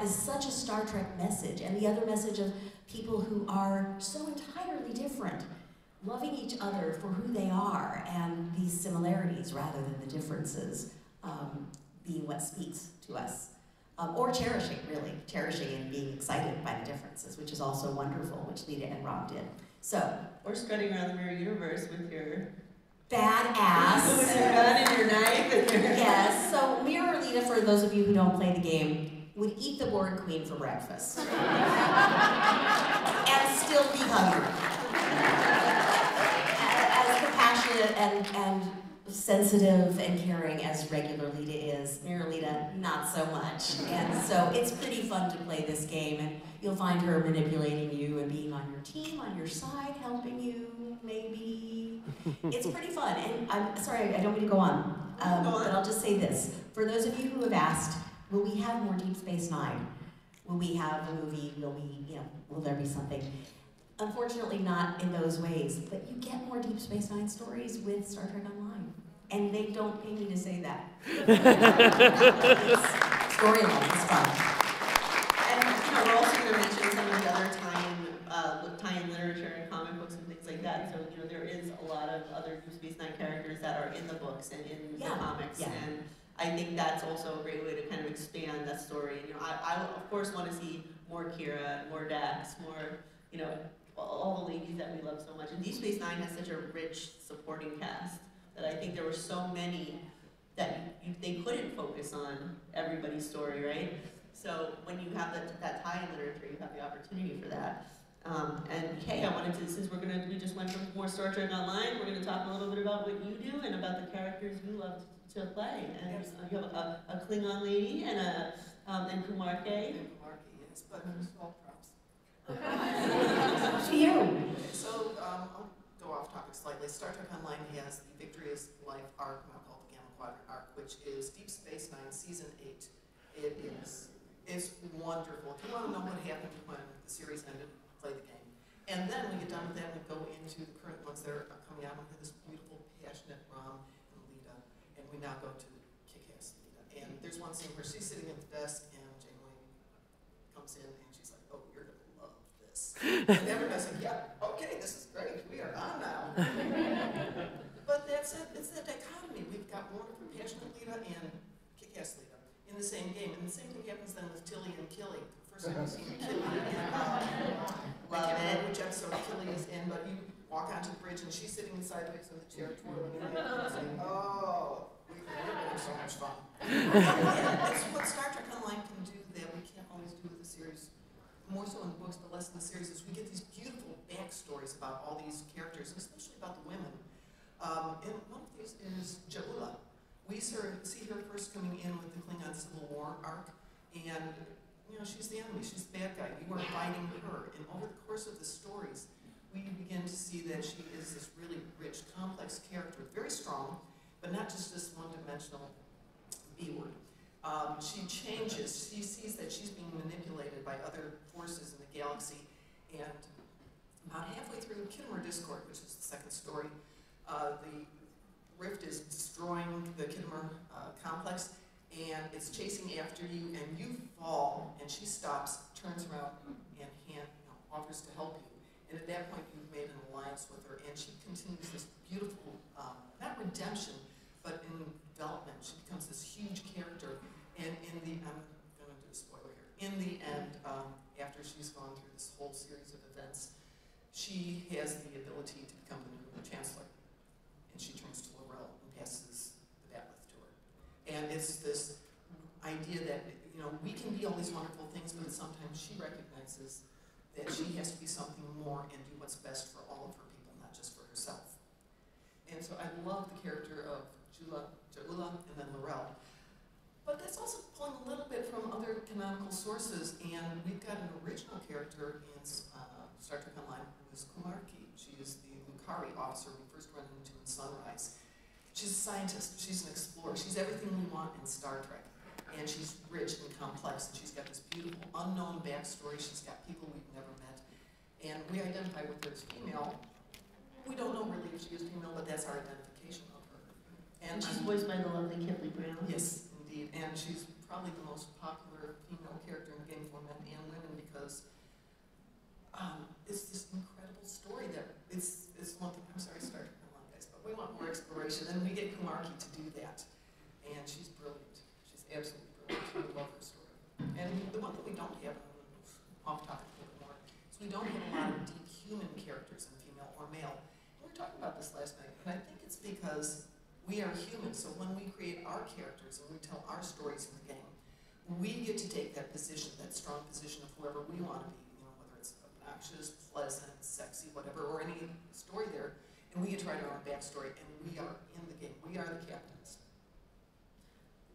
is such a Star Trek message, and the other message of people who are so entirely different, loving each other for who they are, and these similarities rather than the differences being what speaks to us. Or cherishing, really. Cherishing and being excited by the differences, which is also wonderful, which Lita and Rob did. So. Or strutting around the mirror universe with your badass. With your gun and your knife and your... Yes, so Mirror Lita, for those of you who don't play the game, would eat the Borg Queen for breakfast. And still be hungry. As compassionate and sensitive and caring as regular Lita is, Mirror Lita, not so much. And so it's pretty fun to play this game, and you'll find her manipulating you and being on your team, on your side, helping you, maybe. It's pretty fun, and I'm sorry, I don't mean to go on, but I'll just say this. For those of you who have asked, will we have more Deep Space Nine? Will we have a movie? Will we, will there be something? Unfortunately, not in those ways, but you get more Deep Space Nine stories with Star Trek Online. And they don't pay me to say that. Storyline is fun. And we're also going to mention some of the other tie-in literature and comic books and things like that. So there is a lot of other Deep Space Nine characters that are in the books and in the comics. Yeah. And I think that's also a great way to kind of expand that story. And I of course want to see more Kira, more Dax, more all the ladies that we love so much. And Deep Space Nine has such a rich supporting cast that I think there were so many that they couldn't focus on everybody's story, right? So when you have that tie-in literature, you have the opportunity for that. And Kay, I wanted to, since we just went from more Star Trek Online, we're going to talk a little bit about what you do and about the characters you love to play. And you have a Klingon lady and and Kumarki. And Kumarki, yes, but small props. To you. So I'll go off topic slightly. Star Trek Online has the Victorious Life arc, now called the Gamma Quadrant arc, which is Deep Space Nine Season 8. It's wonderful. If you want to know what happened when the series ended, play the game. And then when we get done with that, we go into the current ones that are coming out. We have this beautiful, passionate Rom and Lita, and we now go to kick-ass Lita. And there's one scene where she's sitting at the desk, and Janeway comes in, and she's like, "Oh, you're gonna love this." And everybody's like, "Yeah, okay, this is great. We are on now." But that's it. It's that dichotomy. We've got wonderful, passionate Lita and kick-ass Lita in the same game. And the same thing happens then with Tilly and Killy. First time we've seen Killy I can't remember which episode Killy is in, but you walk onto the bridge and she's sitting sideways in the chair twirling her head and saying, "Oh, we're having so much fun." That's what Star Trek Online can do that we can't always do with the series. More so in the books, but less in the series, is we get these beautiful backstories about all these characters, and especially about the women. And one of these is Jalula. We see her first coming in with the Klingon Civil War arc, and she's the enemy, she's the bad guy. You are fighting her, and over the course of the stories, we begin to see that she is this really rich, complex character, very strong, but not just this one-dimensional B-word. She changes. She sees that she's being manipulated by other forces in the galaxy, and about halfway through Khitomer Discord, which is the second story, the rift is destroying the Khitomer complex, and it's chasing after you, and you fall, and she stops, turns around, and offers to help you. And at that point, you've made an alliance with her, and she continues this beautiful, not redemption, but in development. She becomes this huge character, and I'm going to do a spoiler here. In the end, after she's gone through this whole series of events, she has the ability to become the new Chancellor, and she turns to L'Rell and passes the bat'leth to her. And it's this idea that, we can be all these wonderful things, but sometimes she recognizes that she has to be something more and do what's best for all of her people, not just for herself. And so I love the character of Jalula and then L'Rell. But that's also pulling a little bit from other canonical sources, and we've got an original character in Star Trek Online who is Kumarki. She is the Lucari officer we first run into in Sunrise. She's a scientist, she's an explorer, she's everything we want in Star Trek. And she's rich and complex, and she's got this beautiful unknown backstory. She's got people we've never met. And we identify with her as female. We don't know really if she is female, but that's our identification of her. And she's voiced by the lovely Kipling Brown. Yes, indeed. And she's probably the most popular female character in the game. don't have, off topic a little more, so we don't have a lot of deep human characters in female or male. We were talking about this last night, and I think it's because we are human, so when we create our characters and we tell our stories in the game, we get to take that position, that strong position of whoever we want to be, you know, whether it's obnoxious, pleasant, sexy, whatever, or any story there, and we get to write our own backstory, and we are in the game. We are the captains.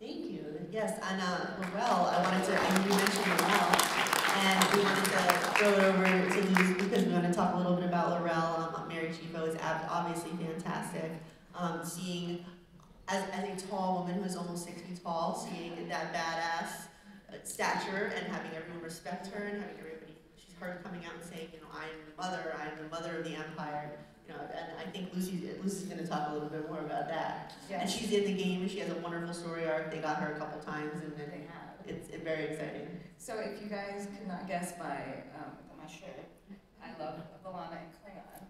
Thank you. Yes, and Laurel, I wanted to, I mean, you mentioned Laurel, and we wanted to throw it over to Luz because we want to talk a little bit about Laurel. Mary Chico is obviously fantastic. Seeing, as a tall woman who is almost 6 feet tall, seeing that badass stature and having everyone respect her and having everybody, she's her coming out and saying, you know, I'm the mother of the empire. You know, and I think Lucy's going to talk a little bit more about that. Yes. And she's in the game, and she has a wonderful story arc. They got her a couple times, and then it's very exciting. So if you guys could not guess by my shirt, I love B'Elanna and Klingons.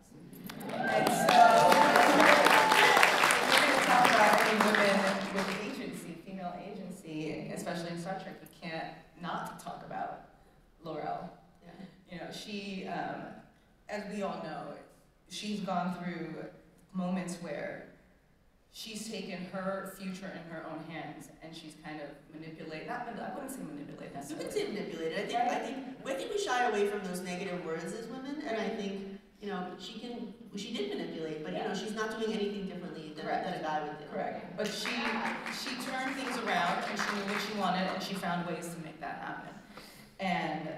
And so if we're going to talk about any women with agency, female agency, especially in Star Trek, you can't not talk about Laurel. Yeah. You know, she, as we all know, she's gone through moments where she's taken her future in her own hands and she's kind of manipulated. I wouldn't say manipulate necessarily. You could say manipulated. I think we shy away from those negative words as women, and I think, you know, she did manipulate, but you know, she's not doing anything differently than a guy would do. Correct. But she turned things around and she knew what she wanted and she found ways to make that happen. And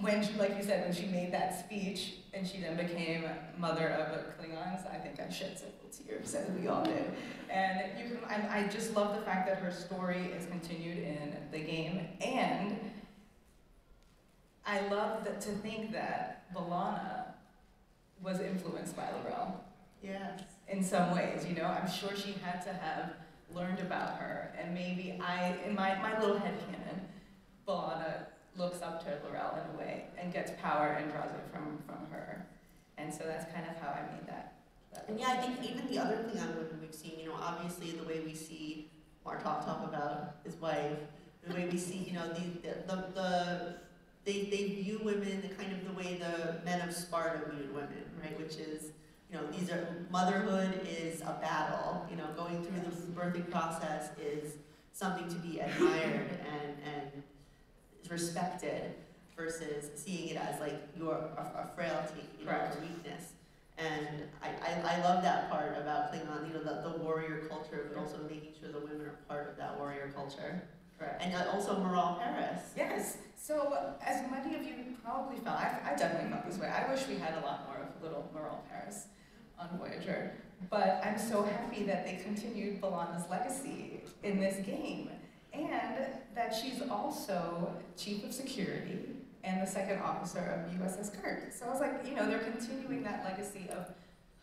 when she, like you said, when she made that speech and she then became mother of the Klingons, I think I shed several tears, as we all did. And I just love the fact that her story is continued in the game, and I love to think that B'Elanna was influenced by Laurel. Yes. In some ways, you know, I'm sure she had to have learned about her, and maybe in my little headcanon, B'Elanna looks up to Laurel in a way and gets power and draws it from her. And so that's kind of how I made that. And yeah, I think even the other Klingon women we've seen, you know, obviously the way we see Martok talk about his wife, the way we see, you know, they view women the kind of the way the men of Sparta viewed women, right? Which is, you know, motherhood is a battle. You know, going through the birthing process is something to be admired and respected versus seeing it as like a frailty, you know, a weakness. And I love that part about Klingon, you know, the warrior culture, but also making sure the women are part of that warrior culture. Correct. And also Moral Paris. Yes. So as many of you probably felt, I definitely felt this way. I wish we had a lot more of little Moral Paris on Voyager. But I'm so happy that they continued B'Elanna's legacy in this game. And that she's also chief of security and the second officer of USS Kirk. So I was like, you know, they're continuing that legacy of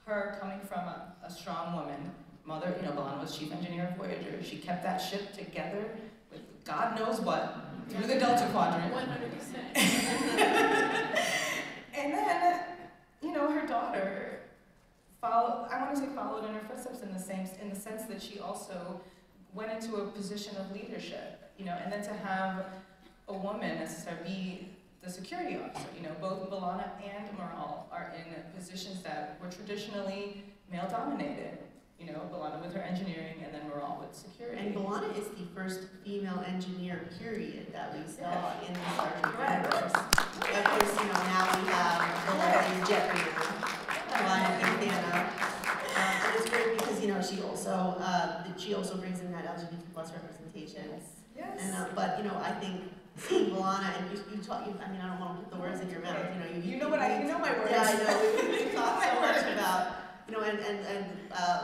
her coming from a strong woman. Mother, you know, B'Elanna was chief engineer of Voyager. She kept that ship together with God knows what through the Delta Quadrant. 100%. And then, you know, her daughter followed in her footsteps in the sense that she also went into a position of leadership, you know, and then to have a woman necessarily be the security officer, you know, both B'Elanna and Moral are in positions that were traditionally male-dominated, you know, B'Elanna with her engineering and then Moral with security. And B'Elanna is the first female engineer, period, that we saw in the Star Trek universe. Of course, you know, now we have the lovely Jet B'Elanna and Athena. And it's great because, you know, she also brings in that LGBT plus representation. Yes. And but you know, I think seeing B'Elanna and you talk. I mean, I don't want to put the words in your mouth. You know, you know my words. Yeah, I know. We talk so much about, you know, and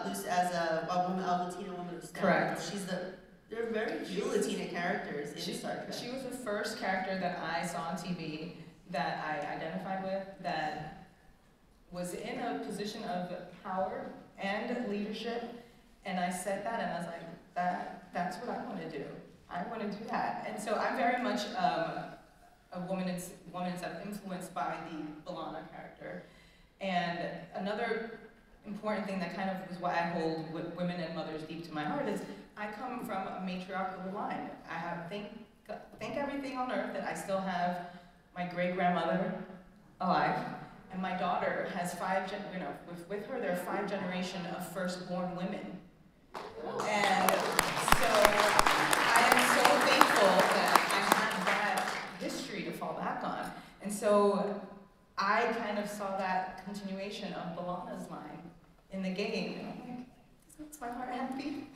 Luce as a woman, a Latina woman of STEM. Correct. There are very few Latina characters in Star Trek. She was the first character that I saw on TV that I identified with, that was in a position of power and leadership, and I said that, and I was like, that's what I want to do. I want to do that. And so I'm very much a woman that's influenced by the B'Elanna character. And another important thing that kind of is why I hold women and mothers deep to my heart is I come from a matriarchal line. I have, thank thank everything on earth that I still have my great-grandmother alive, and my daughter has with her there are 5 generations of firstborn women. And so I am so thankful that I have that history to fall back on. And so I kind of saw that continuation of Balana's line in the game, and I'm like, makes my heart happy.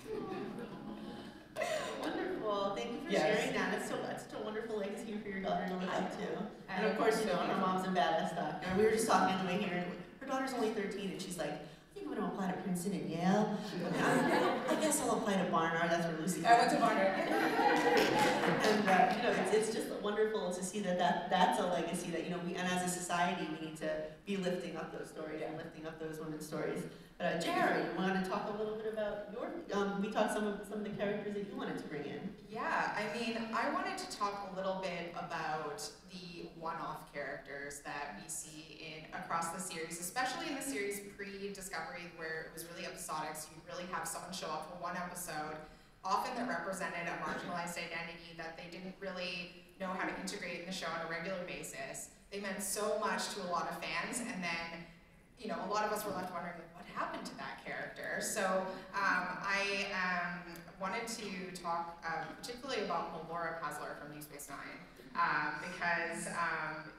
Wonderful. Thank you for Yes. sharing that. It's such a wonderful legacy for your daughter to look up to. And of course, her mom's a badass doctor. We were just talking on the way here, and her daughter's only 13, and she's like, I think I'm going to apply to Princeton and Yale. I guess I'll apply to Barnard. That's where Lucy I went to Barnard. And it's just wonderful to see that's a legacy that we, and as a society, we need to be lifting up those stories and lifting up those women's stories. But Jerry, you want to talk a little bit about we talked some of the characters that you wanted to bring in. Yeah, I mean, I wanted to talk a little bit about the one-off characters that we see across the series, especially in the series pre-Discovery, where it was really episodic, so you really have someone show up for one episode, often that represented a marginalized identity that they didn't really know how to integrate in the show on a regular basis. They meant so much to a lot of fans, and then a lot of us were left wondering, like, what happened to that character? So I wanted to talk particularly about Melora Kessler from Deep Space Nine, because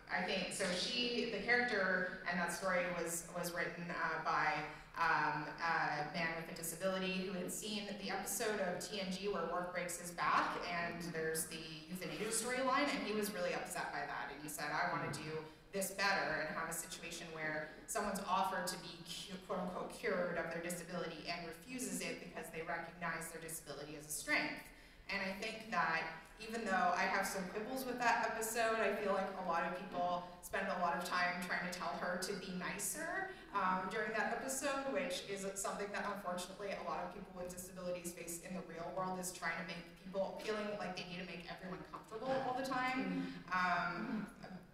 I think, so the character and that story was written by a man with a disability who had seen the episode of TNG where Worf breaks his back, and there's the euthanasia storyline, and he was really upset by that, and he said, I want to do this better and have a situation where someone's offered to be quote-unquote cured of their disability and refuses it because they recognize their disability as a strength. And I think that even though I have some quibbles with that episode, I feel like a lot of people spend a lot of time trying to tell her to be nicer during that episode, which is something that unfortunately a lot of people with disabilities face in the real world, is trying to make people feeling like they need to make everyone comfortable all the time.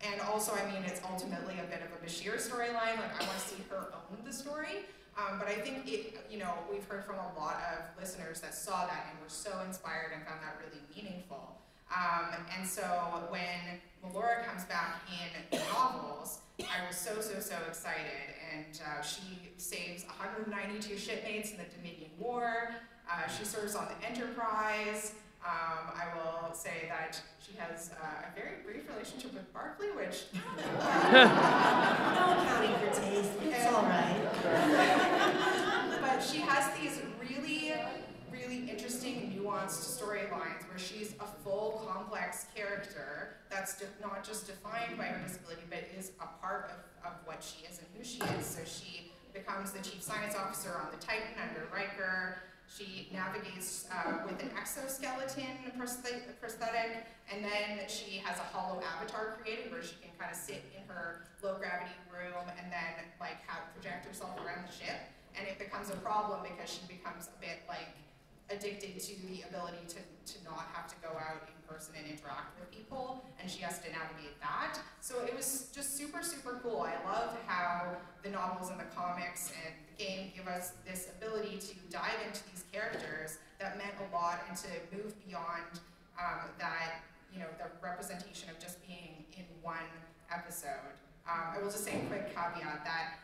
And also, I mean, it's ultimately a bit of a Bashir storyline. Like, I want to see her own the story. But I think we've heard from a lot of listeners that saw that and were so inspired and found that really meaningful. And so when Melora comes back in the novels, I was so excited. And she saves 192 shipmates in the Dominion War. She serves on the Enterprise. I will say that she has a very brief relationship with Barclay, which... No accounting for taste, it's all right. But she has these really interesting, nuanced storylines where she's a full, complex character that's not just defined by her disability, but is a part of what she is and who she is. So she becomes the chief science officer on the Titan under Riker. She navigates with an exoskeleton prosthetic, and then she has a hollow avatar created where she can kind of sit in her low-gravity room and then project herself around the ship. And it becomes a problem because she becomes a bit addicted to the ability to not have to go out in person and interact with people, and she has to navigate that. So it was just super cool. I love how the novels and the comics and the game give us this ability to dive into these characters that meant a lot and to move beyond the representation of just being in one episode. I will just say a quick caveat that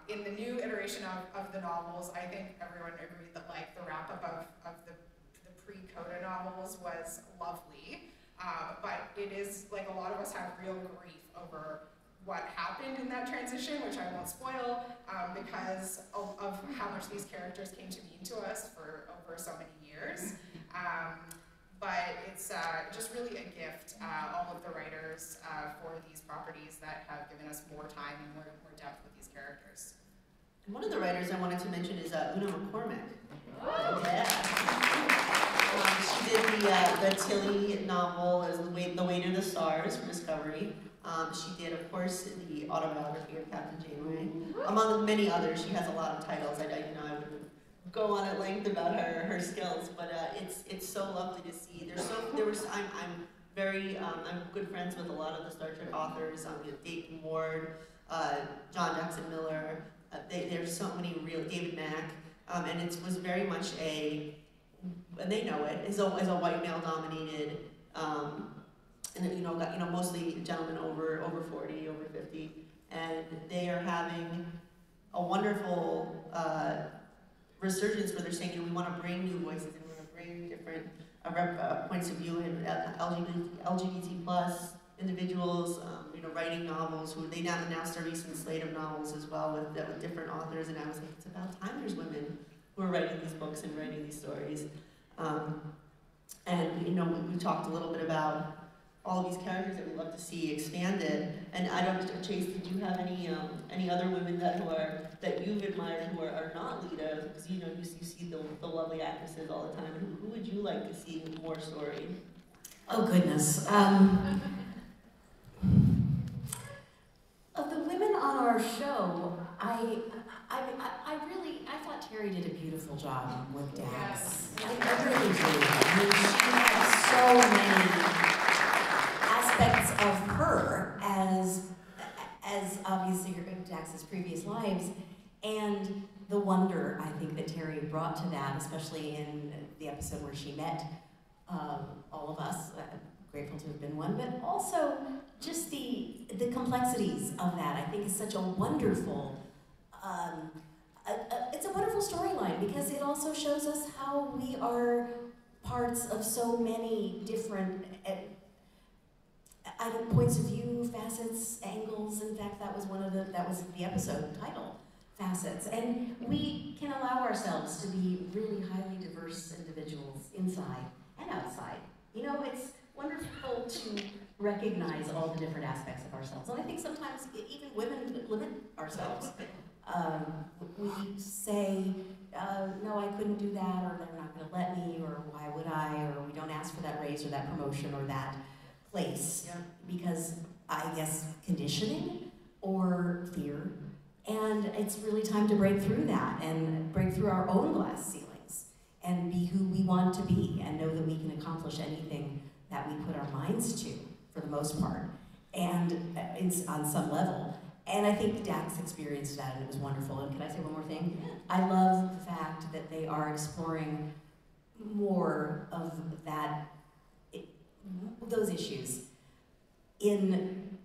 in the new iteration of the novels, I think everyone agreed that the wrap-up of the pre-Coda novels was lovely, but it is a lot of us have real grief over what happened in that transition, which I won't spoil, because of how much these characters came to mean to us for over so many years. But it's just really a gift, all of the writers for these properties that have given us more time and more depth with these characters. And one of the writers I wanted to mention is Una McCormick. Oh. Yeah. She did the Tilly novel as The Way to the Stars for Discovery. She did, of course, the autobiography of Captain Janeway. Among many others, she has a lot of titles. I wouldn't go on at length about her skills, but it's so lovely to see. I'm good friends with a lot of the Star Trek authors. Dayton Ward, John Jackson Miller. There's so many David Mack, and it was very much and they know it, is a white male dominated and mostly gentlemen over 40, over 50, and they are having a wonderful resurgence where they're saying, we want to bring new voices and we want to bring different points of view and LGBT plus individuals, writing novels. Who they now start a recent slate of novels as well with different authors. And I was like, it's about time there's women who are writing these books and writing these stories. And we talked a little bit about all of these characters that we'd love to see expanded. And I don't know, Chase, did you have any other women that you've admired who are not Lita? Because you see the lovely actresses all the time. And who would you like to see more story? Oh goodness. Of the women on our show, I thought Terry did a beautiful job with Dax. I really do. I mean, she has so many aspects of her as obviously Dax's previous lives, and the wonder I think that Terry brought to that, especially in the episode where she met all of us. Grateful to have been one, but also just the complexities of that I think is such a wonderful it's a wonderful storyline, because it also shows us how we are parts of so many different points of view, facets, angles. In fact, that was the episode title, Facets. And we can allow ourselves to be really highly diverse individuals inside and outside. It's wonderful to recognize all the different aspects of ourselves. And I think sometimes even women limit ourselves. We say, no, I couldn't do that, or they're not going to let me, or why would I, or we don't ask for that raise or that promotion or that place, because I guess conditioning or fear. And it's really time to break through that and break through our own glass ceilings and be who we want to be and know that we can accomplish anything that we put our minds to, for the most part, and on some level. And I think Dax experienced that, and it was wonderful. And can I say one more thing? I love the fact that they are exploring more of those issues in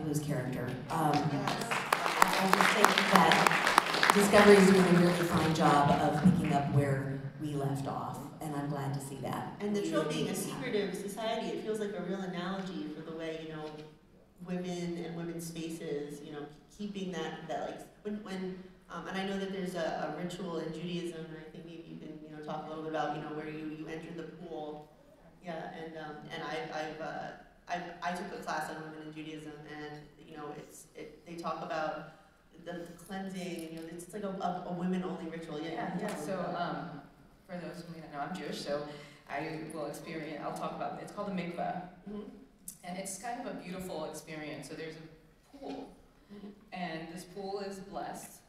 Blue's character. I just think that Discovery is doing a really fine job of picking up where we left off, and I'm glad to see that. And the trope being a secretive society, it feels like a real analogy for the way, women and women's spaces, keeping that like, when and I know that there's a ritual in Judaism, and I think maybe you can, talk a little bit about, where you enter the pool. Yeah, and I took a class on women in Judaism, and, they talk about the cleansing, it's like a women-only ritual. So, for those who may not know, I'm Jewish, so I'll talk about it. It's called the Mikva. Mm-hmm. And it's kind of a beautiful experience. So there's a pool, and this pool is blessed,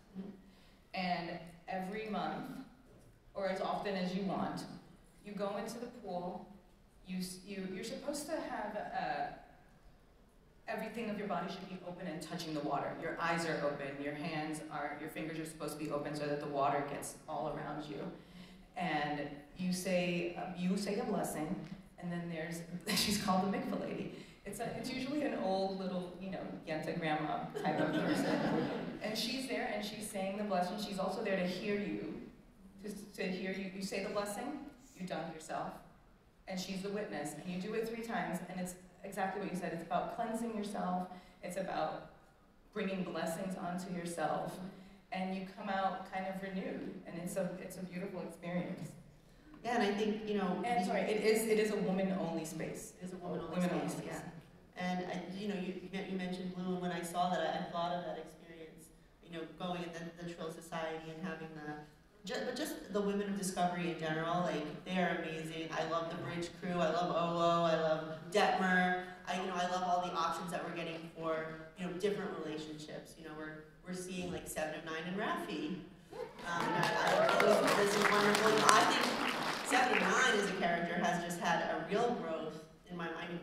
and every month, or as often as you want, you go into the pool. You're supposed to have everything of your body should be open and touching the water. Your eyes are open, your fingers are supposed to be open so that the water gets all around you. And you say a blessing, and then she's called the Mikva lady. It's usually an old little, Yenta grandma type of person. And she's there and she's saying the blessing. She's also there to hear you, to hear you. You say the blessing, you dunk yourself. And she's the witness. And you do it 3 times, and it's exactly what you said. It's about cleansing yourself. It's about bringing blessings onto yourself. And you come out kind of renewed. And it's a beautiful experience. Yeah, and I think, And sorry, it is a woman-only space. It's a woman-only space, yeah. And, you mentioned Blue, and when I saw that, I thought of that experience, going in the Trill Society and having just the women of Discovery in general, like, they are amazing. I love the bridge crew, I love Olo, I love Detmer, I love all the options that we're getting for, different relationships. We're seeing, like, 7 of 9 and Raffi. This is wonderful. I think 7 of 9 as a character has just had a real growth in my mind.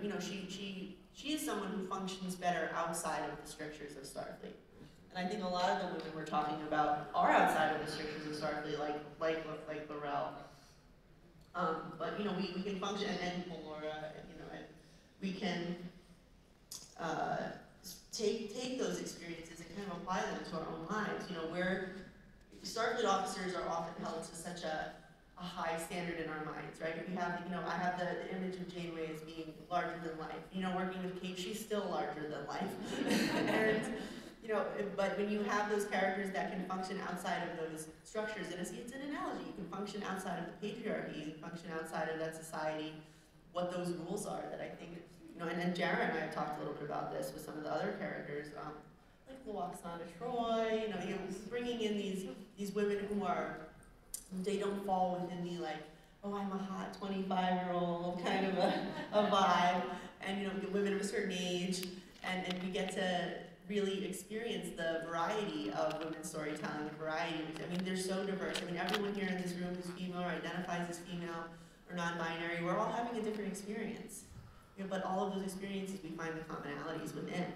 She is someone who functions better outside of the strictures of Starfleet. And I think a lot of the women we're talking about are outside of the strictures of Starfleet, like L'Rell. But you know, we can function, and Laura, you know, and we can take those experiences and kind of apply them to our own lives. You know, where Starfleet officers are often held to such a high standard in our minds, right? We have, you know, I have the image of Janeway as being larger than life. You know, working with Kate, she's still larger than life. And, you know, but when you have those characters that can function outside of those structures, and it's an analogy, you can function outside of the patriarchy, you can function outside of that society, what those rules are that I think, you know, and Jara and I have talked a little bit about this with some of the other characters, like Loxana Troy, you know, bringing in these women who are, they don't fall within the like, oh, I'm a hot 25-year-old kind of a vibe, and you know, women of a certain age, and we get to really experience the variety of women's storytelling, the variety. I mean, they're so diverse. I mean, everyone here in this room who's female or identifies as female or non-binary, we're all having a different experience. You know, but all of those experiences, we find the commonalities within.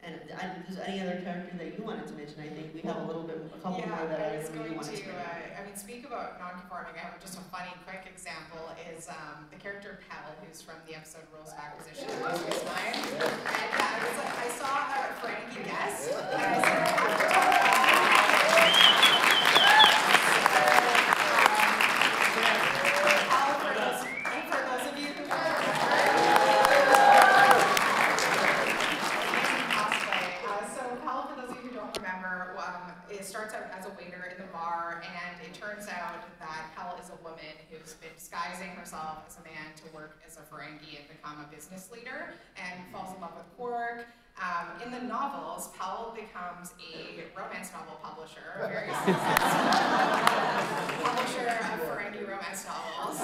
And if there's any other character that you wanted to mention, I think we have a couple more that I really wanted to mention. I mean, speak about non-conforming, I have just a funny, quick example is the character Pell, who's from the episode Rules of Acquisition, Deep Space Nine. And I saw a Ferengi guest, and I said, for those of you who it starts out as a waiter in the bar, and it turns out that Pell is a woman who's been disguising herself as a man to work as a Ferengi and become a business leader, and falls in love with Quark. In the novels, Pell becomes a romance novel publisher, a very successful publisher of Ferengi romance novels.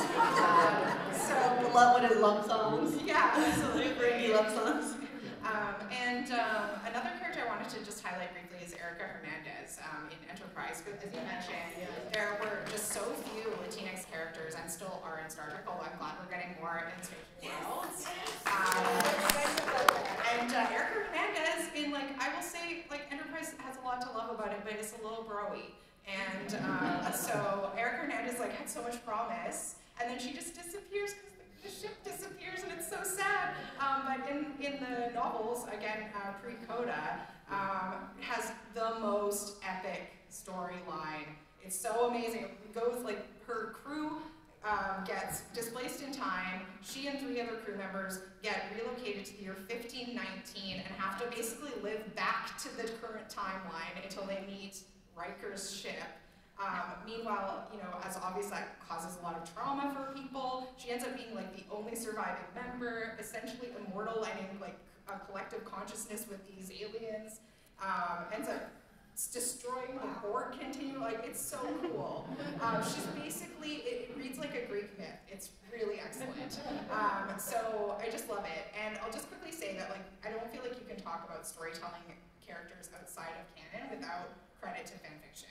What is love songs? Yeah, absolutely. Ferengi love songs. Another character I wanted to just highlight briefly is Erica Hernandez in Enterprise, because as you mentioned, there were just so few Latinx characters, and still are in Star Trek, although I'm glad we're getting more in Strange Worlds. Erica Hernandez, I will say, Enterprise has a lot to love about it, but it's a little bro-y. And so Erica Hernandez, had so much promise, and then she just disappears, the ship disappears, and it's so sad. But in the novels, again, pre-Coda, has the most epic storyline. It's so amazing. It goes her crew gets displaced in time. She and 3 other crew members get relocated to the year 1519 and have to basically live back to the current timeline until they meet Riker's ship. Meanwhile, as obvious that causes a lot of trauma for people, she ends up being the only surviving member, essentially immortal and in a collective consciousness with these aliens. Ends up destroying the Borg continuum. It's so cool. She's basically, it reads like a Greek myth. It's really excellent. So I just love it. And I'll just quickly say that I don't feel like you can talk about storytelling characters outside of canon without credit to fanfiction.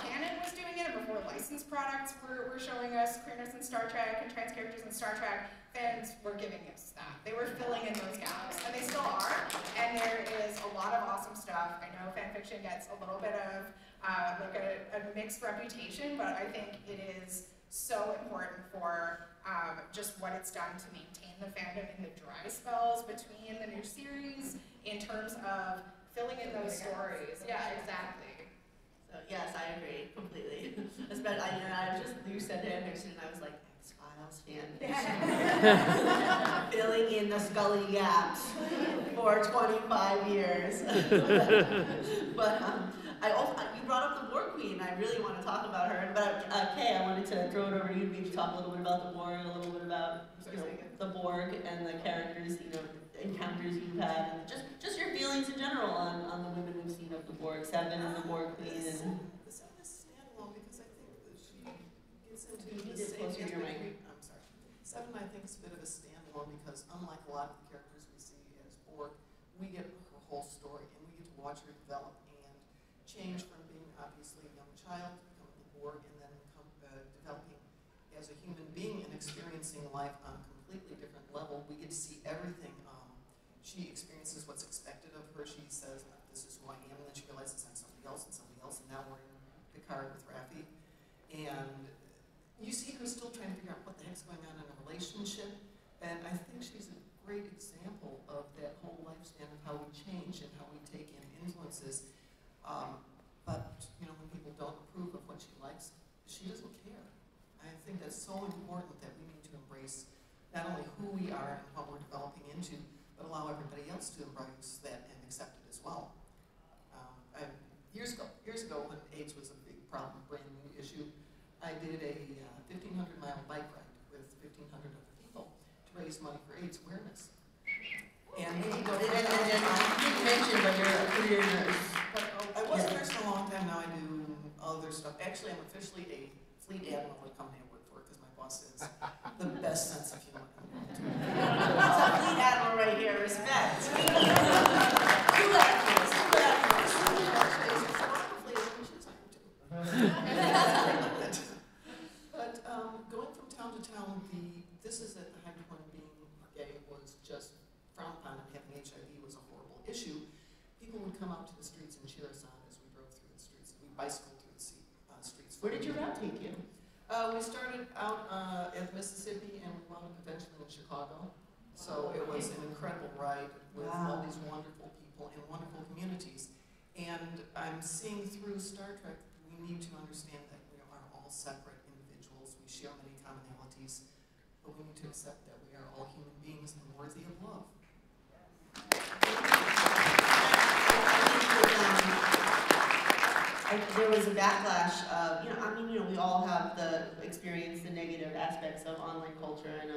Canon was doing it, before licensed products were showing us queerness in Star Trek and trans characters in Star Trek, fans were giving us that. They were filling in those gaps, and they still are. And there is a lot of awesome stuff. I know fanfiction gets a little bit of a mixed reputation, but I think it is so important for just what it's done to maintain the fandom in the dry spells between the new series, in terms of filling in those stories. Yeah, exactly. So yes, I agree completely. Especially, you said fanfiction, and I was like, X-Files fanfiction. Filling in the Scully gaps for 25 years. But you brought up the Borg Queen. I really want to talk about her. But Kay, I wanted to throw it over to you. Maybe talk a little bit about the Borg, a little bit about the Borg and the characters, encounters you've had, and just your feelings in general on the women we've seen of the Borg, Seven and the Borg Queen. And the Seven is standalone because I think that she gets into you the did same closer to your mic. I'm sorry. Seven, I think, is a bit of a standalone because unlike a lot of the characters we see as Borg, we get her whole story and we get to watch her develop and change from being obviously a young child to becoming the Borg and then developing as a human being and experiencing life on a completely different level. We get to see everything. She experiences what's expected of her. She says, this is who I am, and then she realizes I'm somebody else and somebody else, and and now we're in Picard with Raffi. And you see her still trying to figure out what the heck's going on in a relationship. And I think she's a great example of that whole lifespan of how we change and how we take in influences. But, you know, when people don't approve of what she likes, she doesn't care. I think that's so important that we need to embrace not only who we are and what we're developing into, but allow everybody else to embrace that and accept it as well. Years ago, when AIDS was a big problem, brand new issue, I did a 1,500-mile bike ride with 1,500 other people to raise money for AIDS awareness. And you didn't mention, but you're a career nurse. I was a nurse for a long time. Now I do other stuff. Actually, I'm officially a fleet admiral at the company I work for because my boss has the best sense of humor. It's a fleet admiral right here. Respect. Two admirals. But going from town to town, this is at the height when being gay was just frowned upon, and having HIV was a horrible issue. People would come out to the streets and cheer us on as we drove through the streets. We bicycled through the streets. Where did your route take you? We started out at Mississippi and we wound up eventually in Chicago. So it was an incredible ride with all these wonderful people and wonderful communities. And I'm seeing through Star Trek, we need to understand that we are all separate individuals. We share many commonalities, but we need to accept that we are all human beings and worthy of love. There was a backlash of, we all have experienced the negative aspects of online culture and,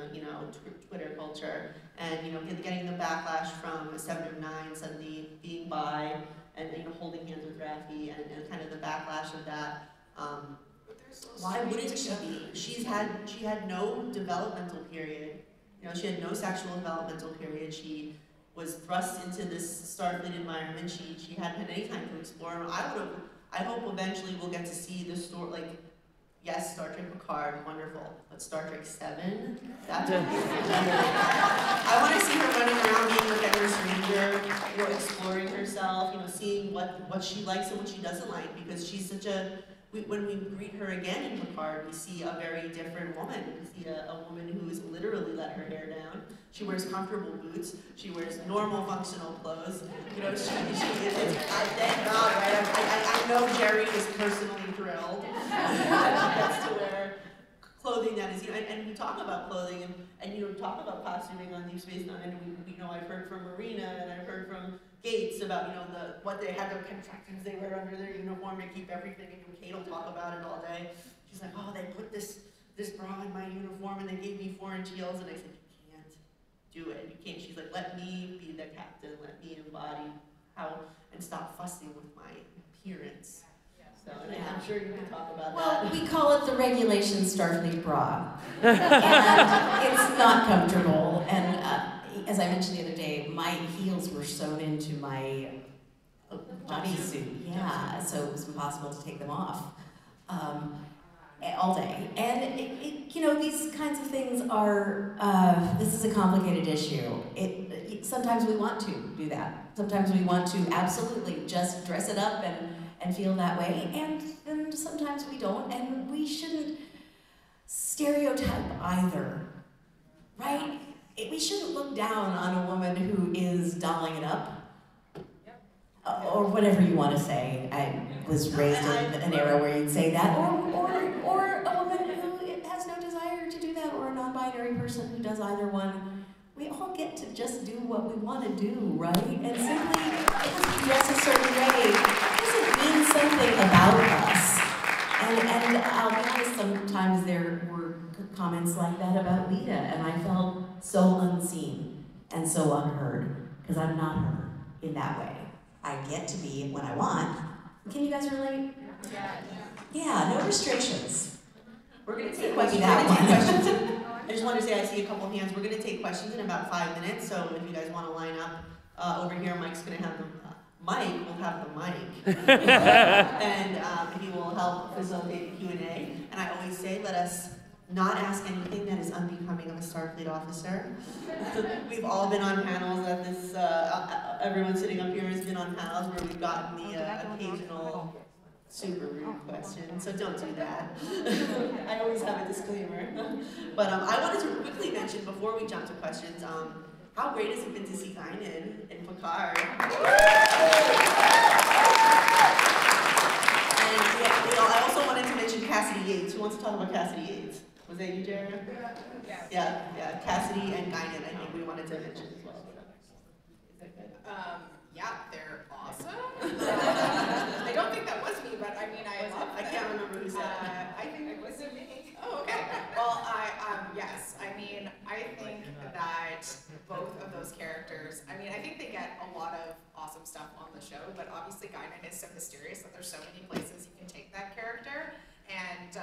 Twitter culture. And, getting the backlash from 7 of 9 suddenly being bi and, holding hands with Raffi and kind of the backlash of that. Why wouldn't she be? She had no developmental period. She had no sexual developmental period. She was thrust into this Starfleet environment. She hadn't had any time to explore. I hope eventually we'll get to see the story, yes, Star Trek Picard, wonderful, but Star Trek 7, that's what I want to see her running around being like a stranger, exploring herself, seeing what she likes and what she doesn't like, because she's such when we greet her again in Picard, we see a very different woman. We see a woman who has literally let her hair down. She wears comfortable boots. She wears normal functional clothes. Thank God, right? I know Jerry is personally thrilled that she gets to wear clothing that is, and we talk about clothing and talk about costuming on Deep Space Nine. And I've heard from Marina and I've heard from Gates about what they have, the contractions they wear under their uniform to keep everything. And Kate will talk about it all day. She's like, oh, they put this bra in my uniform and they gave me 4-inch heels, and I said, you can't do it. You can't. She's like, let me be the captain. Let me embody and stop fussing with my appearance. So I'm sure you can talk about that. Well, we call it the regulation Starfleet bra. And it's not comfortable. And as I mentioned the other day, my heels were sewn into my bodysuit. Yeah, so it was impossible to take them off all day. And these kinds of things are. This is a complicated issue. Sometimes we want to do that. Sometimes we want to absolutely just dress it up and feel that way, and sometimes we don't, and we shouldn't stereotype either, right? We shouldn't look down on a woman who is dolling it up, or whatever you want to say. I was raised in an era where you'd say that, or a woman who has no desire to do that, or a non-binary person who does either one. We all get to just do what we want to do, right? And simply dress a certain way doesn't mean something about us. And I'll be honest, sometimes there were comments like that about Lita, and I felt so unseen and so unheard, because I'm not her in that way. I get to be when I want. Can you guys relate? Yeah, no restrictions. We're going to take questions. I just wanted to say I see a couple of hands. We're going to take questions in about 5 minutes, so if you guys want to line up over here, Mike's going to have Mike will have the mic, and he will help facilitate the Q&A. And I always say, let us not ask anything that is unbecoming of a Starfleet officer. We've all been on panels at everyone sitting up here has been on panels where we've gotten the occasional super rude question, so don't do that. I always have a disclaimer. But I wanted to quickly mention before we jump to questions, how great has it been to see Guinan in Picard? And I also wanted to mention Cassidy Yates. Who wants to talk about Cassidy Yates? Was that you, Jared? Yeah, Cassidy and Guinan, I think we wanted to mention as well. Is that good? Yeah, they're awesome. I don't think that was me, but I mean, I love them. I can't remember who said it. I think it was me. Oh, okay. Well, yes, I mean, I think that both of those characters, I mean, I think they get a lot of awesome stuff on the show, but obviously Guinan is so mysterious that there's so many places you can take that character. And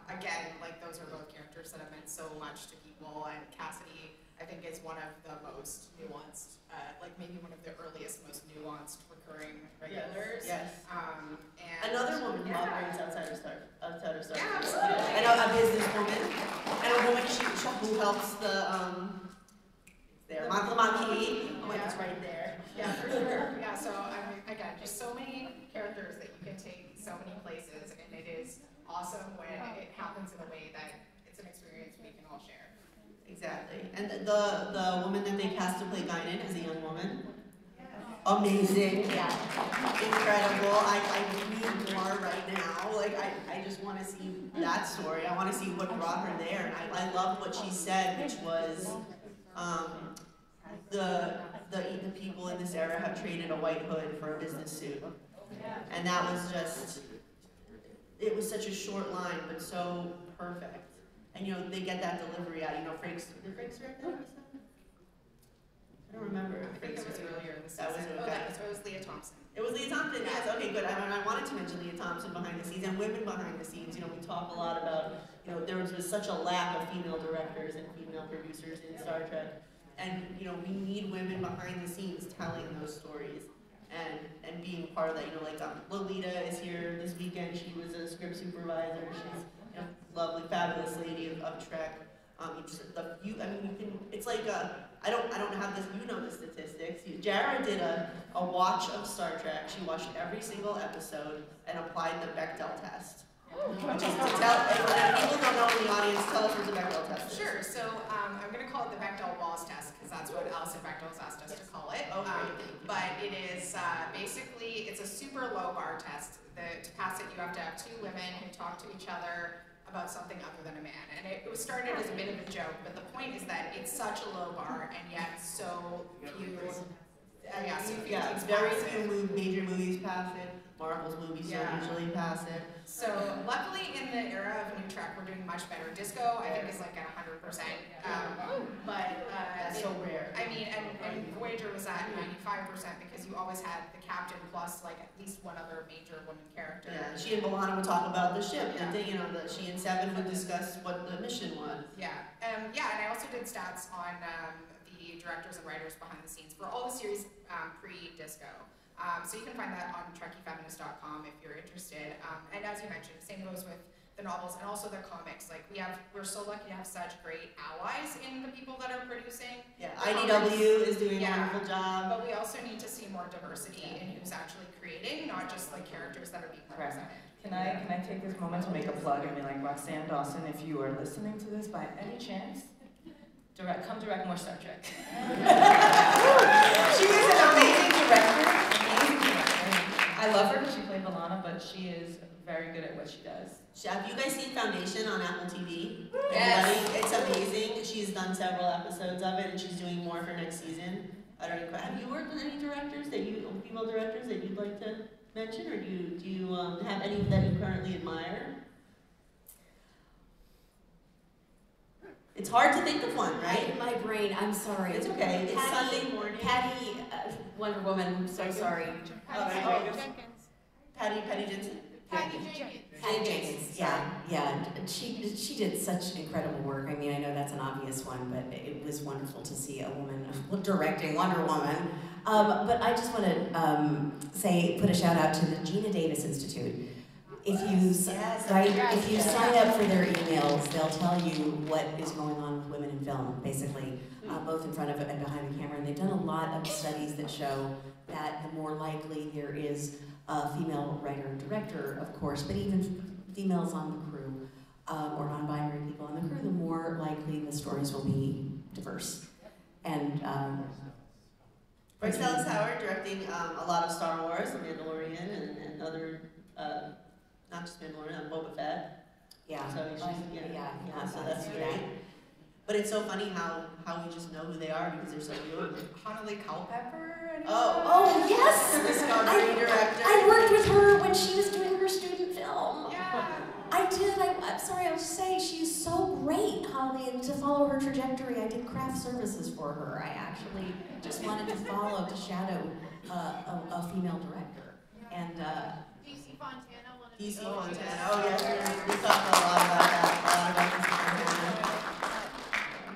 again, like those are both characters that have meant so much to people, and Cassidy, I think, is one of the most nuanced, like maybe one of the earliest, most nuanced recurring regulars. Yes. And Another woman who operates outside of Star Trek. Yeah, absolutely. And a businesswoman, and a woman who helps the Mccormick. Oh, it's right there. Yeah, for sure. Yeah, so I mean, again, just so many characters that you can take so many places, and it is awesome when it happens in a way that it's an experience we can all share. Exactly. And the woman that they cast to play Guinan is a young woman. Amazing. Yeah. Incredible. I need more right now. Like, I just want to see that story. I want to see what brought her there. And I love what she said, which was the people in this era have traded a white hood for a business suit. And that was just, it was such a short line, but so perfect. And they get that delivery out. Did Frank's direct that episode? I don't remember. I think it was earlier in the season. That it was Leah Thompson. It was Leah Thompson, yes. Okay, good. I wanted to mention Leah Thompson behind the scenes and women behind the scenes. We talk a lot about, there was such a lack of female directors and female producers in Star Trek. And, we need women behind the scenes telling those stories and being part of that. Lolita is here this weekend. She was a script supervisor. She's lovely, fabulous lady of Trek. It's like I don't have this. You know the statistics. Jara did a watch of Star Trek. She watched every single episode and applied the Bechdel test. Which is to tell, if people don't know in the audience, tell us what the Bechdel test is. Sure. So I'm going to call it the Bechdel Walls test because that's what Alison Bechdel has asked us to call it. But it is basically it's a super low bar test. To pass it, you have to have two women who talk to each other about something other than a man. And it was started as a bit of a joke, but the point is that it's such a low bar, and yet so few. It's very few major movies pass it. Marvel's movies don't usually pass it. So luckily, in the era of New Trek, we're doing much better. Disco, I think, is like at 100%. That's so rare. I mean, and Voyager was at 95% because you always had the captain plus like at least one other major woman character. Yeah, she and B'Elanna would talk about the ship, and she and Seven would discuss what the mission was. Yeah, and I also did stats on the directors and writers behind the scenes for all the series pre-Disco. So you can find that on TrekkieFeminist.com if you're interested. And as you mentioned, same goes with the novels and also the comics. Like we're so lucky to have such great allies in the people that are producing. Yeah, IDW is doing a wonderful job. But we also need to see more diversity in who's actually creating, not just like characters that are being represented. Can I take this moment to make a plug and be like, Roxanne Dawson, if you are listening to this by any chance, come direct more Star Trek. She is an amazing director. I love her because she played B'Elanna, but she is very good at what she does. Have you guys seen Foundation on Apple TV? Yes. It's amazing. She's done several episodes of it, and she's doing more for next season. Have you worked with any female directors that you'd like to mention, or do you have any that you currently admire? It's hard to think of one, right? My brain, I'm sorry. It's okay. It's Sunday morning. Patty, Wonder Woman, I'm so sorry. Patty Jensen? Patty Jenkins. Patty Jenkins, yeah. She did such incredible work. I mean, I know that's an obvious one, but it was wonderful to see a woman directing Wonder Woman. But I just want to put a shout out to the Gina Davis Institute. If you sign up for their emails, they'll tell you what is going on with women in film, basically, both in front of it and behind the camera. And they've done a lot of studies that show that the more likely there is a female writer-director, of course, but even females on the crew, or non-binary people on the crew, the more likely the stories will be diverse. And Bryce Dallas Howard directing a lot of Star Wars, The Mandalorian, and other, not just Mandalorian, Boba Fett. yeah, So so that's yeah. great. But it's so funny how we just know who they are because they're so new. Hanley Culpepper? anyone? Oh yes! Discovery director. I worked with her when she was doing her student film. Yeah. I did. I'm sorry. I was saying she's so great, Holly, and to follow her trajectory, I did craft services for her. I actually just wanted to shadow a female director, and DC Fontana, one of DC the Fontana. Oh yes, we talked a lot about that. A lot about DC Fontana.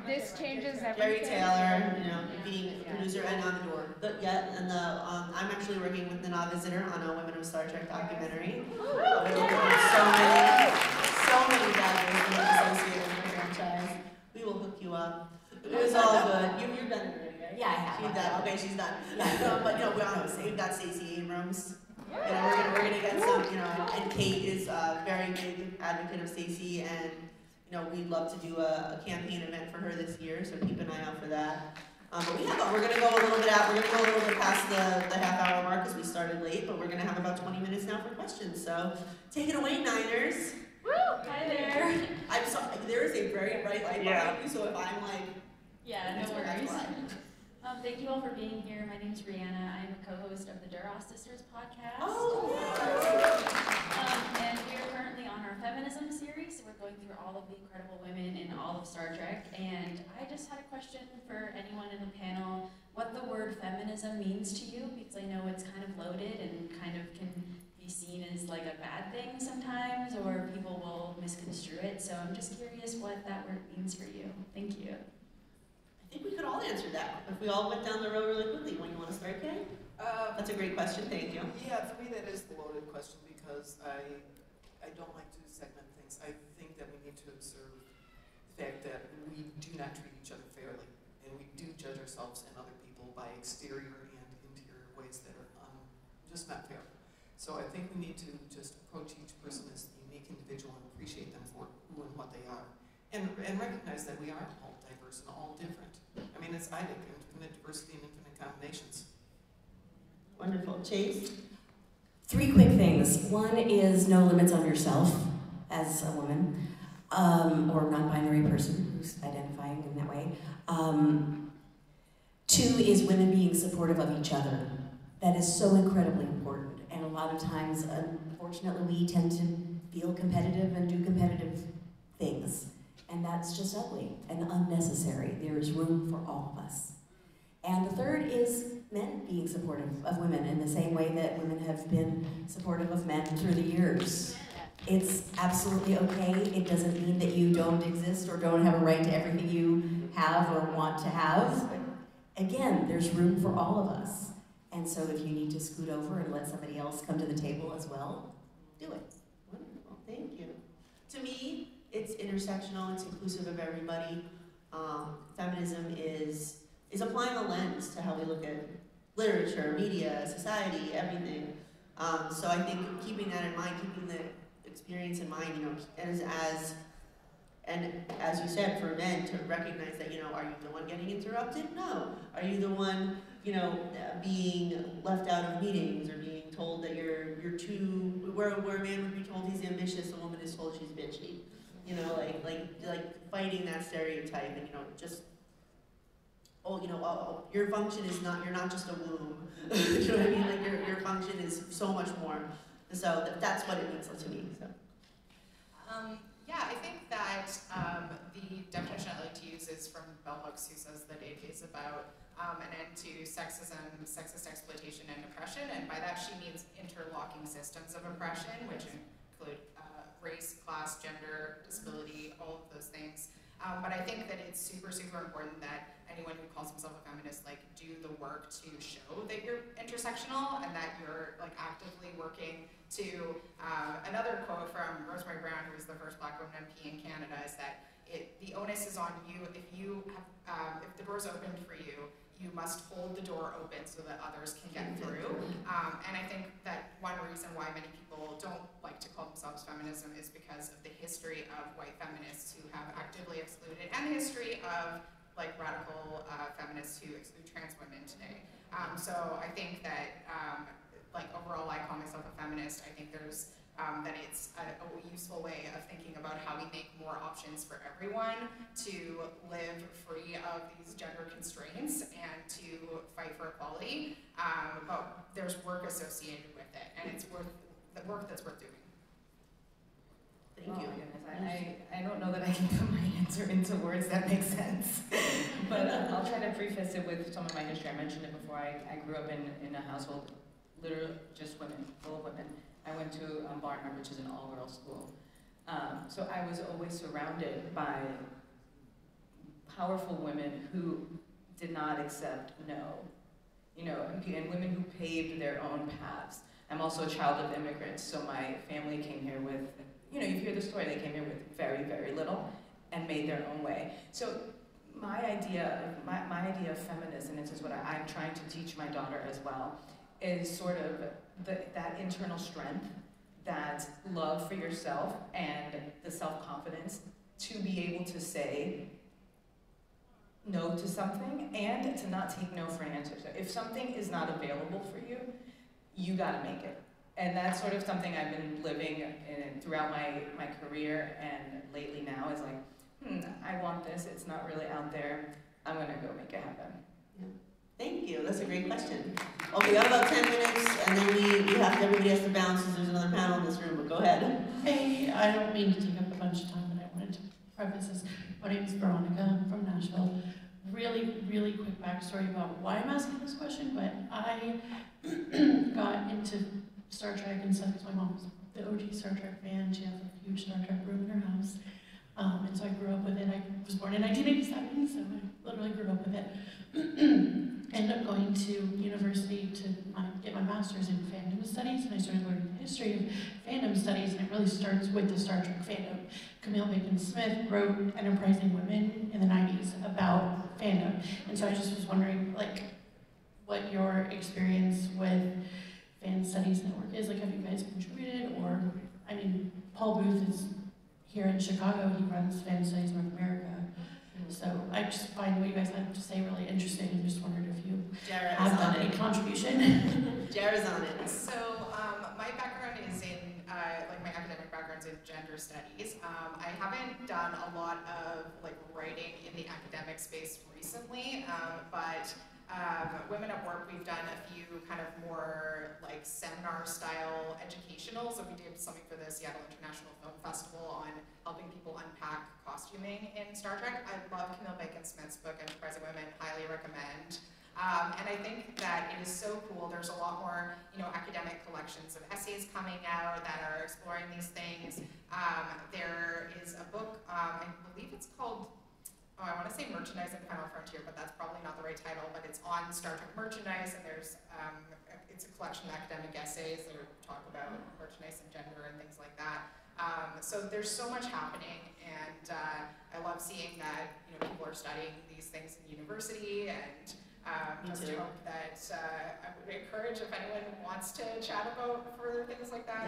This changes Gary everything. Taylor, being a producer and on the door. I'm actually working with the Now Visitor on a Women of Star Trek documentary. So many fabulous things associated with the franchise. We will hook you up. It was all good. You've done it already, right? yeah, I have. She's done. Okay, she's done. Yeah. But we've got Stacey Abrams. We're gonna get some. And Kate is a very big advocate of Stacey, and we'd love to do a campaign event for her this year. So keep an eye out for that. But we're gonna go a little bit out. We're gonna go a little bit past the half-hour mark because we started late. But we're gonna have about 20 minutes now for questions. So take it away, Niners. Woo! Hi there. I'm sorry. There is a very bright light behind you. So if I'm like, Yeah, that's no worries. why. Thank you all for being here. My name is Rihanna. I'm a co-host of the Duras Sisters podcast. Oh. And we are currently on our feminism series. So we're going through all of the incredible women in all of Star Trek. And I just had a question for anyone in the panel. What the word feminism means to you? Because I know it's kind of loaded and kind of can be seen as like a bad thing sometimes, or people will misconstrue it. So I'm just curious what that word means for you. Thank you. I think we could all answer that if we all went down the road really quickly. When you want to start, Kay? That's a great question. Thank you. Yeah, for me that is the loaded question because I don't like to segment things. I think that we need to observe the fact that we do not treat each other fairly, and we do judge ourselves and other people by exterior and interior ways that are just not fair. So I think we need to just approach each person as a unique individual and appreciate them for who and what they are, and recognize that we are all diverse and all different. I mean, it's infinite diversity and infinite combinations. Wonderful. Chase? 3 quick things. One is no limits on yourself as a woman, or non-binary person who's identifying in that way. 2 is women being supportive of each other. That is so incredibly important. And a lot of times, unfortunately, we tend to feel competitive and do competitive things. And that's just ugly and unnecessary. There is room for all of us. And the 3rd is men being supportive of women in the same way that women have been supportive of men through the years. It's absolutely okay. It doesn't mean that you don't exist or don't have a right to everything you have or want to have. Again, there's room for all of us. And so if you need to scoot over and let somebody else come to the table as well, do it. Wonderful. Thank you. To me, it's intersectional. It's inclusive of everybody. Feminism is applying a lens to how we look at literature, media, society, everything. So I think keeping that in mind, keeping the experience in mind, and as you said, for men to recognize that, are you the one getting interrupted? No. Are you the one, being left out of meetings or being told that you're too, where a man would be told he's ambitious, a woman is told she's bitchy. Like fighting that stereotype and, your function is not, you're not just a womb. You know what I mean? Like your function is so much more. So that's what it means to me. So. Yeah, I think that the definition I like to use is from Bell Hooks, who says that it is about an end to sexism, sexist exploitation, and oppression. And by that she means interlocking systems of oppression, which include race, class, gender, disability, all of those things. But I think that it's super, super important that anyone who calls himself a feminist do the work to show that you're intersectional and that you're actively working to, another quote from Rosemary Brown, who was the first Black woman MP in Canada, is that the onus is on you. If the door's opened for you, you must hold the door open so that others can get through. And I think that one reason why many people don't like to call themselves feminism is because of the history of white feminists who have actively excluded, and the history of like radical feminists who exclude trans women today. So I think that like overall, I call myself a feminist. I think there's that it's a useful way of thinking about how we make more options for everyone to live free of these gender constraints and to fight for equality. But there's work associated with it, and it's worth the work that's worth doing. Thank Oh you. my goodness, I don't know that I can put my answer into words that make sense. But I'll try to preface it with some of my history. I mentioned it before. I grew up in a household, literally just women, full of women. I went to Barnard, which is an all-girls school. So I was always surrounded by powerful women who did not accept no. You know, and women who paved their own paths. I'm also a child of immigrants, so my family came here with, you know, you hear the story, they came here with very, very little and made their own way. So my idea of feminism, and this is what I'm trying to teach my daughter as well, is sort of that internal strength, that love for yourself, and the self-confidence to be able to say no to something and to not take no for an answer. So if something is not available for you, you gotta make it. And that's sort of something I've been living in throughout my career, and lately now is like, I want this, it's not really out there, I'm gonna go make it happen. Yeah. Thank you, that's a great question. Well, we got about 10 minutes, and then everybody has to bounce because there's another panel in this room, but go ahead. Hey, I don't mean to take up a bunch of time, but I wanted to preface this. My name is Veronica, I'm from Nashville. Really quick backstory about why I'm asking this question, but I got into Star Trek and stuff because my mom was the OG Star Trek fan. She has a huge Star Trek room in her house. And so I grew up with it. I was born in 1987, so I literally grew up with it. Ended up going to university to get my master's in fandom studies, and I started learning the history of fandom studies, and it really starts with the Star Trek fandom. Camille Bacon-Smith wrote Enterprising Women in the 90s about fandom, and so I just was wondering, like, what your experience with Fan Studies Network is. Like, have you guys contributed, or, I mean, Paul Booth is here in Chicago, he runs Fan Studies North America. So I just find what you guys have to say really interesting, and just wondered if you have done any contribution. Jara's on it. So my background is in, like my academic background's in gender studies. I haven't done a lot of like writing in the academic space recently, but Women at Work, we've done a few kind of more like seminar style educationals. So we did something for the Seattle International Film Festival on helping people unpack costuming in Star Trek. I love Camille Bacon-Smith's book, Enterprising Women, highly recommend. And I think that it is so cool. There's a lot more, academic collections of essays coming out that are exploring these things. There is a book, I believe it's called, I want to say Merchandise and Final Frontier, but that's probably not the right title, but it's on Star Trek merchandise, and there's, it's a collection of academic essays that talk about merchandise and gender and things like that. So there's so much happening, and I love seeing that, people are studying these things in university, and just hope that I would encourage if anyone wants to chat about further things like that.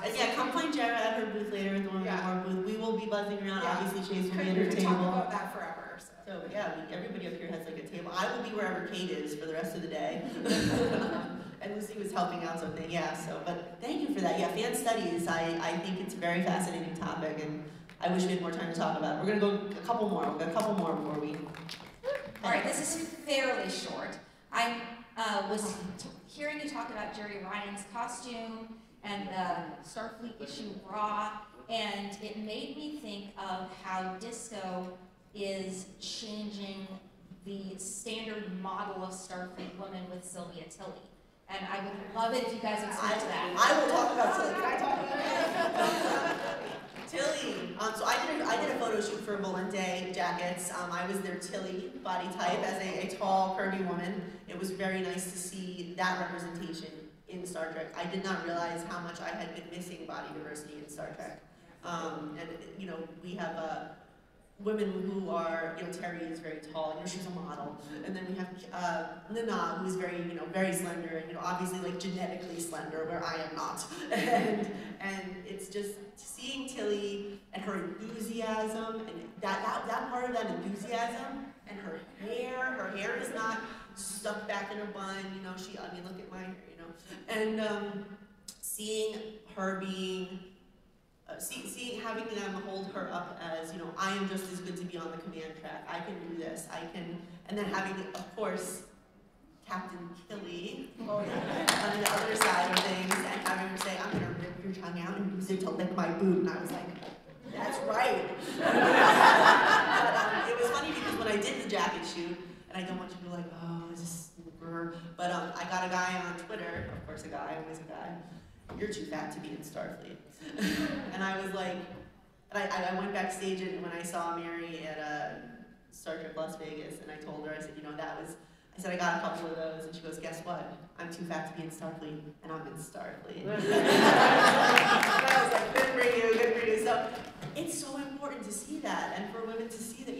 Yes. Come find Jara at her booth later at the Women at Work booth. We will be buzzing around. Yeah. Obviously, Chase will be at her We could table. talk about that forever. So everybody up here has like a table. I will be wherever Kate is for the rest of the day. And Lucy was helping out something, but thank you for that. Yeah, fan studies, I think it's a very fascinating topic, and I wish we had more time to talk about it. We're gonna go a couple more. We've got a couple more before we... All right, this is fairly short. I was hearing you talk about Jerry Ryan's costume and the Starfleet issue Raw, and it made me think of how disco is changing the standard model of Starfleet women with Sylvia Tilly. And I would love it if you guys would speak to that. I will talk about Tilly. Can I talk about Tilly? So I did a photo shoot for Volante Jackets. I was their Tilly body type as a tall, curvy woman. It was very nice to see that representation in Star Trek. I did not realize how much I had been missing body diversity in Star Trek. And we have women who are, Terry is very tall, she's a model, and then we have Nana, who's very, very slender, and obviously like genetically slender, where I am not, and it's just seeing Tilly and her enthusiasm, and that part of that enthusiasm, and her hair is not stuck back in a bun, look at my hair, and seeing her being. Having them hold her up as, I am just as good to be on the command track. I can do this. And then having, of course, Captain Killy on the other side of things, and having her say, I'm gonna rip your tongue out and use it to lick my boot. And I was like, that's right. But, it was funny because when I did the jacket shoot, and I don't want you to be like, oh, this is super, but I got a guy on Twitter, of course a guy, always a guy, you're too fat to be in Starfleet. And I was like, I went backstage and when I saw Mary at Star Trek Las Vegas, and I told her, I said, I said, I got a couple of those, and she goes, guess what? I'm too fat to be in Starfleet, and I'm in Starfleet. And I was like, good for you. So it's so important to see that, and for women to see that,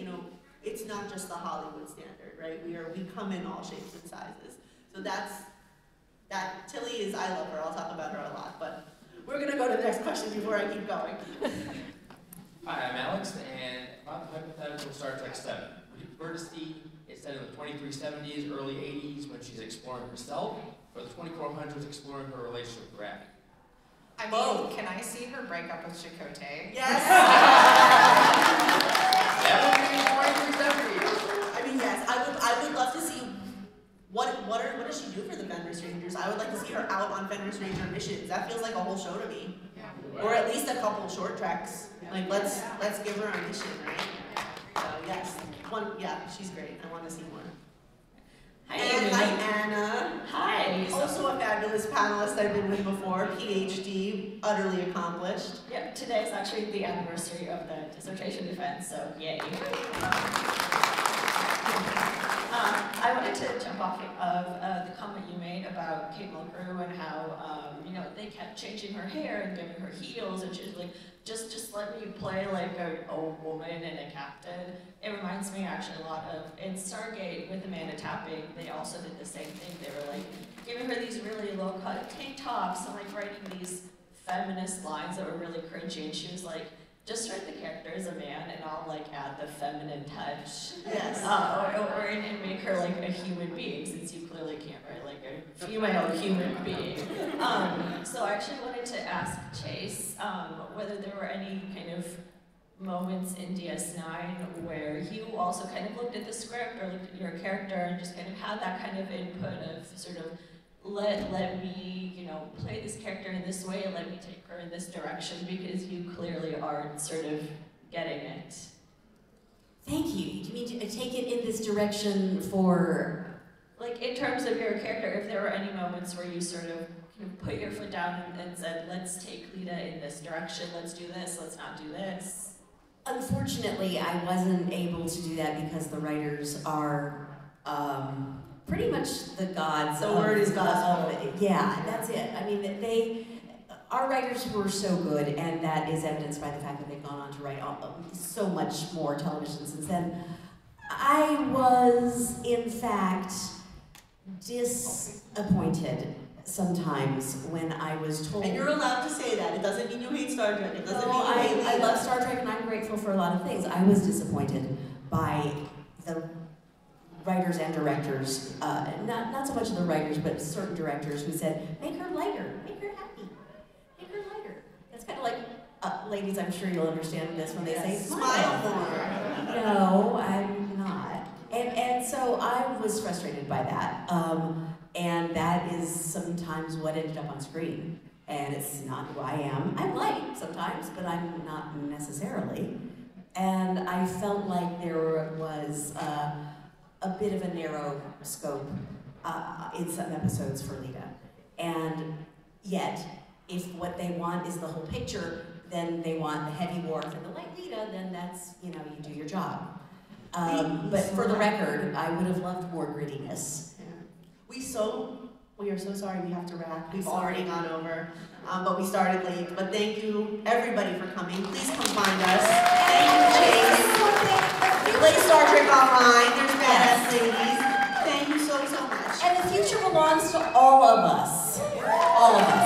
it's not just the Hollywood standard, right? We come in all shapes and sizes. So that Tilly is, I love her, I'll talk about her a lot, but we're gonna go to the next question before I keep going. Hi, I'm Alex, and about the hypothetical Star Trek 7. Would you prefer to see it set in the 2370s, early 80s, when she's exploring herself, or the 2400s exploring her relationship with Raffi? I mean, can I see her break up with Chakotay? Yes! That would be 2370s. I mean, yes, I would love to see what does she do for the Fenrir Strangers? I would like to see her out on Fenrir Stranger missions. That feels like a whole show to me. Yeah. Or at least a couple short treks. Like let's give her a mission, right? So yes. She's great. I want to see more. Hi, Anna. Hi. Also a fabulous panelist I've been with before, PhD, utterly accomplished. Yep, today is actually the anniversary of the dissertation defense, so yay. I wanted to jump off of the comment you made about Kate Mulgrew and how they kept changing her hair and giving her heels, and she was like, just let me play like a woman and a captain. It reminds me actually a lot of in Stargate with Amanda Tapping. They also did the same thing. They were like giving her these really low cut tank tops and like writing these feminist lines that were really cringy, and she was like, just write the character as a man, and I'll like add the feminine touch. Yes. And make her like a human being, since you clearly can't write like a female human being. So I actually wanted to ask Chase whether there were any kind of moments in DS9 where you also kind of looked at the script or looked at your character and just kind of had that kind of input of sort of let me, play this character in this way, let me take her in this direction, because you clearly aren't sort of getting it. Thank you. Do you mean to take it in this direction for... Like, in terms of your character, if there were any moments where you sort of put your foot down and said, let's take Lita in this direction, let's do this, let's not do this. Unfortunately, I wasn't able to do that because the writers are pretty much the gods. The word is gospel. Yeah, that's it. I mean, our writers were so good, and that is evidenced by the fact that they've gone on to write so much more television since then. I was, in fact, disappointed sometimes when I was told... And you're allowed to say that. It doesn't mean you hate Star Trek. It doesn't mean you hate Lita. I love Star Trek, and I'm grateful for a lot of things. I was disappointed by the writers and directors, not so much the writers, but certain directors who said, make her lighter, make her happy, make her lighter. That's kind of like, ladies, I'm sure you'll understand this when they say, smile more. No, I'm not. And so I was frustrated by that. And that is sometimes what ended up on screen. And it's not who I am. I'm light sometimes, but I'm not necessarily. And I felt like there was a bit of a narrow scope in some episodes for Lita. And yet, if what they want is the whole picture, then they want the heavy warmth and the light Lita, then that's, you do your job. But for the record, I would have loved more grittiness. Yeah. We are so sorry we have to wrap. We've already gone over, but we started late. But thank you, everybody, for coming. Please come find us. Thank you, Chase. play Star Trek Online. There's badass ladies. Thank you so much. And the future belongs to all of us. All of us.